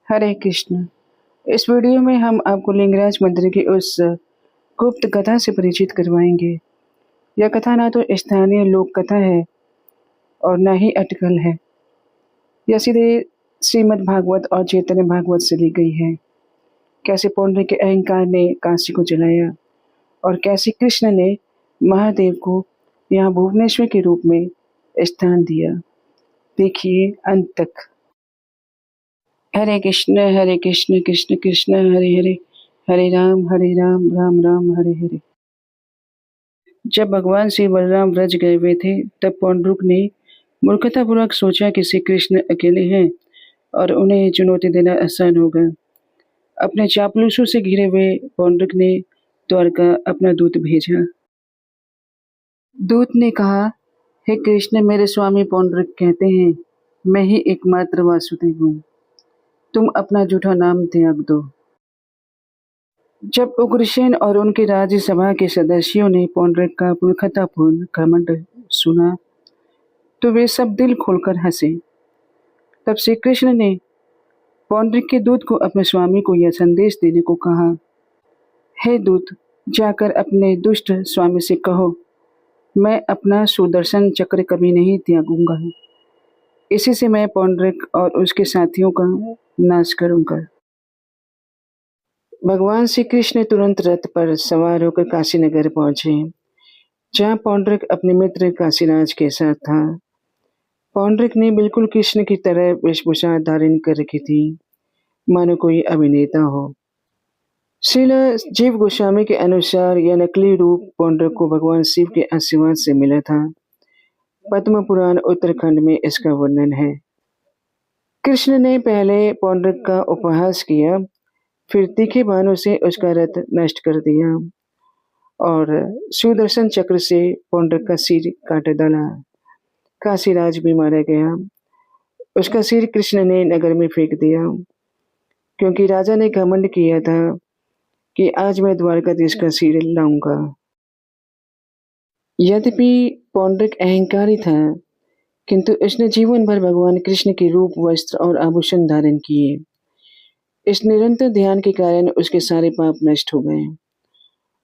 हरे कृष्ण। इस वीडियो में हम आपको लिंगराज मंदिर की उस गुप्त कथा से परिचित करवाएंगे। यह कथा ना तो स्थानीय लोक कथा है और न ही अटकल है। यह सीधे श्रीमद् भागवत और चैतन्य भागवत से ली गई है। कैसे पौंड्रिक के अहंकार ने काशी को जलाया और कैसे कृष्ण ने महादेव को यहाँ भुवनेश्वर के रूप में स्थान दिया। देखिए अंत तक। हरे कृष्ण कृष्ण कृष्ण हरे हरे, हरे राम राम राम हरे हरे। जब भगवान श्री बलराम व्रज गए हुए थे तब पौंड्रुक ने मूर्खतापूर्वक सोचा कि श्री कृष्ण अकेले हैं और उन्हें चुनौती देना आसान होगा। अपने चापलूसों से घिरे हुए पौंड्रुक ने द्वारका अपना दूत भेजा। दूत ने कहा, हे कृष्ण, मेरे स्वामी पौंड्रुक कहते हैं मैं ही एकमात्र वासुदेव हूँ, तुम अपना झूठा नाम त्याग दो। जब उग्रसेन और उनकी राज्यसभा के सदस्यों ने पौंड्रिक का मूर्खतापूर्ण घमंड सुना तो वे सब दिल खोलकर हंसे। तब श्री कृष्ण ने पौंड्रिक के दूत को अपने स्वामी को यह संदेश देने को कहा, हे दूत, जाकर अपने दुष्ट स्वामी से कहो, मैं अपना सुदर्शन चक्र कभी नहीं त्यागूंगा। इसी से मैं पौंड्रिक और उसके साथियों का नाश करूंगा। भगवान श्री कृष्ण तुरंत रथ पर सवार होकर काशी नगर पहुंचे, जहां पौंड्रिक अपने मित्र काशीराज के साथ था। पौंड्रिक ने बिल्कुल कृष्ण की तरह वेशभूषा धारण कर रखी थी, मानो कोई अभिनेता हो। श्रील जीव गोस्वामी के अनुसार यह नकली रूप पौंड्रिक को भगवान शिव के आशीर्वाद से मिला था। पद्म पुराण उत्तराखंड में इसका वर्णन है। कृष्ण ने पहले पौंड्रिक का उपहास किया, फिर तीखे बाणों से उसका रथ नष्ट कर दिया और सुदर्शन चक्र से पौंड्रिक का सिर काट डाला। काशीराज भी मारा गया। उसका सिर कृष्ण ने नगर में फेंक दिया, क्योंकि राजा ने घमंड किया था कि आज मैं द्वारकाधीश का सिर लाऊंगा। यद्यपि पौंड्रिक अहंकारी था, किंतु उसने जीवन भर भगवान कृष्ण के रूप, वस्त्र और आभूषण धारण किए। इस निरंतर ध्यान के कारण उसके सारे पाप नष्ट हो गए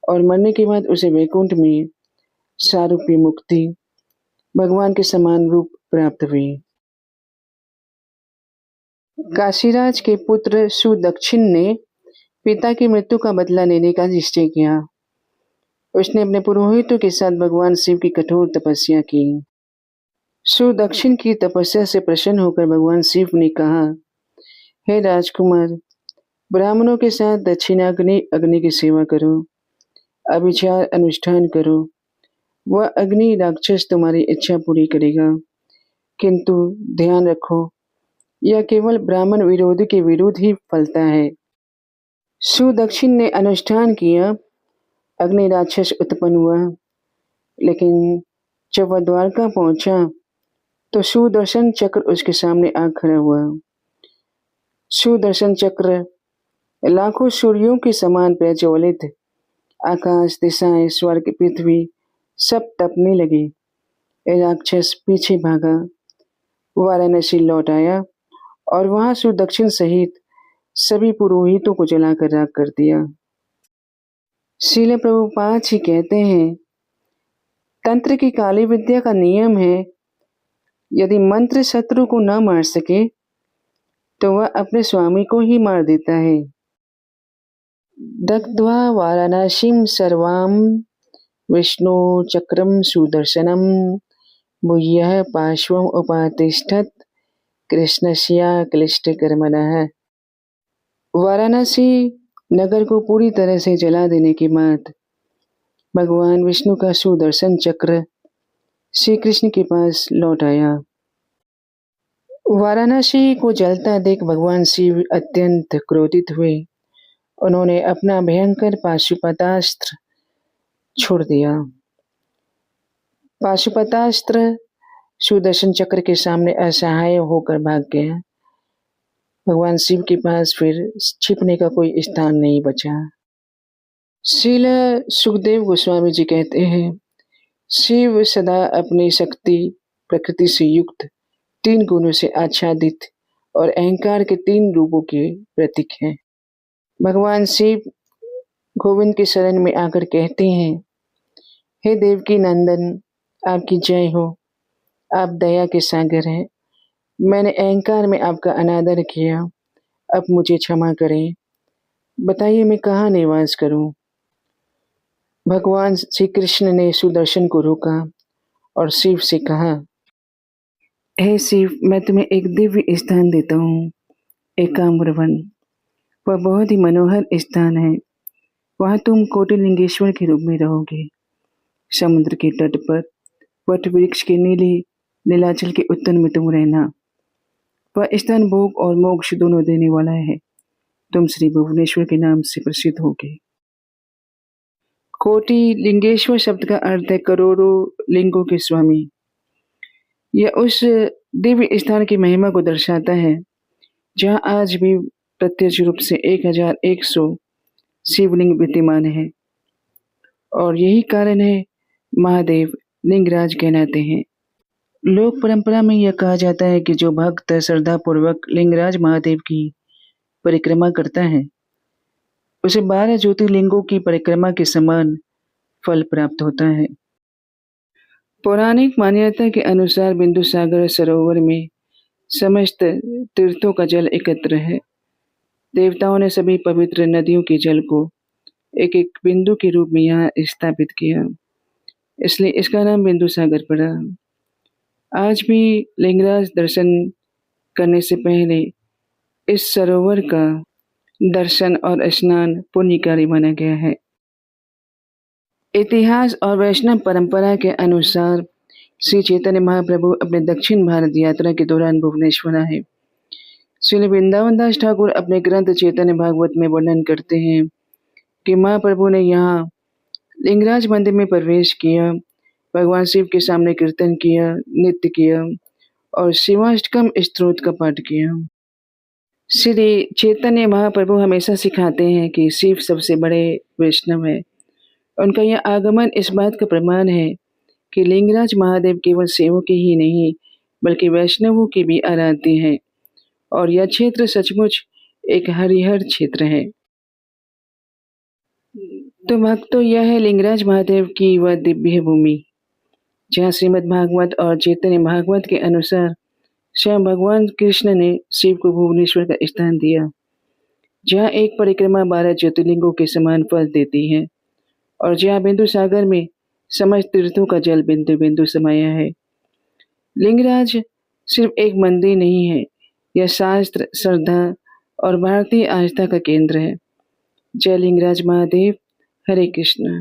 और मरने के बाद उसे वैकुंठ में सारूप्य मुक्ति, भगवान के समान रूप प्राप्त हुई। काशीराज के पुत्र सुदक्षिण ने पिता की मृत्यु का बदला लेने का निश्चय किया। उसने अपने पुरोहितों के साथ भगवान शिव की कठोर तपस्या की। सुदक्षिण की तपस्या से प्रसन्न होकर भगवान शिव ने कहा, हे राजकुमार, ब्राह्मणों के साथ दक्षिणाग्नि अग्नि की सेवा करो, अभिचार अनुष्ठान करो। वह अग्नि राक्षस तुम्हारी इच्छा पूरी करेगा, किंतु ध्यान रखो, यह केवल ब्राह्मण विरोधी के विरुद्ध ही फलता है। सुदक्षिण ने अनुष्ठान किया, अग्नि राक्षस उत्पन्न हुआ, लेकिन जब वह द्वारका पहुंचा तो सुदर्शन चक्र उसके सामने आ खड़ा हुआ। सुदर्शन चक्र लाखों सूर्यों के समान प्रज्वलित, आकाश, दिशाएं, स्वर्ग, पृथ्वी सब तपने लगे। राक्षस पीछे भागा, वाराणसी लौट आया और वहां सुदक्षिण सहित सभी पुरोहितों को जलाकर राख कर दिया। श्रील प्रभुपाद जी कहते हैं, तंत्र की काली विद्या का नियम है, यदि मंत्र शत्रु को न मार सके तो वह अपने स्वामी को ही मार देता है। दग्ध्वा वाराणसीं सर्वां विष्णु चक्रम सुदर्शनम भूयः पार्श्वम उपातिष्ठत् कृष्णस्य क्लिष्टकर्मणः। वाराणसी नगर को पूरी तरह से जला देने के बाद भगवान विष्णु का सुदर्शन चक्र श्री कृष्ण के पास लौट आया। वाराणसी को जलता देख भगवान शिव अत्यंत क्रोधित हुए। उन्होंने अपना भयंकर पाशुपतास्त्र छोड़ दिया। पाशुपतास्त्र सुदर्शन चक्र के सामने असहाय होकर भाग गया। भगवान शिव के पास फिर छिपने का कोई स्थान नहीं बचा। श्रील सुखदेव गोस्वामी जी कहते हैं, शिव सदा अपनी शक्ति, प्रकृति से युक्त 3 गुणों से आच्छादित और अहंकार के 3 रूपों के प्रतीक हैं। भगवान शिव गोविंद की शरण में आकर कहते हैं, हे देवकी नंदन, आपकी जय हो। आप दया के सागर हैं। मैंने अहंकार में आपका अनादर किया, अब मुझे क्षमा करें। बताइए मैं कहाँ निवास करूं? भगवान श्री कृष्ण ने सुदर्शन को रोका और शिव से कहा, हे शिव, मैं तुम्हें एक दिव्य स्थान देता हूँ, एकाम्रवन। वह बहुत ही मनोहर स्थान है। वहाँ तुम कोटिलिंगेश्वर के रूप में रहोगे। समुद्र के तट पर वट वृक्ष के नीलाचल के उत्तन में तुम रहना। वह स्थान भोग और मोक्ष दोनों देने वाला है। तुम श्री भुवनेश्वर के नाम से प्रसिद्ध होगे। कोटि लिंगेश्वर शब्द का अर्थ है करोड़ों लिंगों के स्वामी। यह उस दिव्य स्थान की महिमा को दर्शाता है जहाँ आज भी प्रत्यक्ष रूप से 1100 शिवलिंग विद्यमान है और यही कारण है महादेव लिंगराज कहलाते हैं। लोक परंपरा में यह कहा जाता है कि जो भक्त श्रद्धा पूर्वक लिंगराज महादेव की परिक्रमा करता है उसे 12 ज्योतिर्लिंगों की परिक्रमा के समान फल प्राप्त होता है। पौराणिक मान्यता के अनुसार बिंदुसागर सरोवर में समस्त तीर्थों का जल एकत्र है। देवताओं ने सभी पवित्र नदियों के जल को एक एक बिंदु के रूप में यहाँ स्थापित किया, इसलिए इसका नाम बिंदुसागर पड़ा। आज भी लिंगराज दर्शन करने से पहले इस सरोवर का दर्शन और स्नान पुण्यकारी माना गया है। इतिहास और वैष्णव परंपरा के अनुसार श्री चैतन्य महाप्रभु अपने दक्षिण भारत यात्रा के दौरान भुवनेश्वर आए। श्री वृंदावन दास ठाकुर अपने ग्रंथ चैतन्य भागवत में वर्णन करते हैं कि महाप्रभु ने यहाँ लिंगराज मंदिर में प्रवेश किया, भगवान शिव के सामने कीर्तन किया, नृत्य किया और शिवाष्टकम स्तोत्र का पाठ किया। श्री चैतन्य महाप्रभु हमेशा सिखाते हैं कि शिव सबसे बड़े वैष्णव है। उनका यह आगमन इस बात का प्रमाण है कि लिंगराज महादेव केवल सेवक ही नहीं बल्कि वैष्णवों के भी आराध्य हैं और यह क्षेत्र सचमुच एक हरिहर क्षेत्र है। तो भक्तों, यह है लिंगराज महादेव की वह दिव्य भूमि जहाँ श्रीमद् भागवत और चैतन्य भागवत के अनुसार स्वयं भगवान कृष्ण ने शिव को भुवनेश्वर का स्थान दिया, जहाँ एक परिक्रमा 12 ज्योतिर्लिंगों के समान फल देती है और जहाँ बिंदु सागर में समस्त तीर्थों का जल बिंदु बिंदु समाया है। लिंगराज सिर्फ एक मंदिर नहीं है, यह शास्त्र, श्रद्धा और भारतीय आस्था का केंद्र है। जय लिंगराज महादेव। हरे कृष्ण।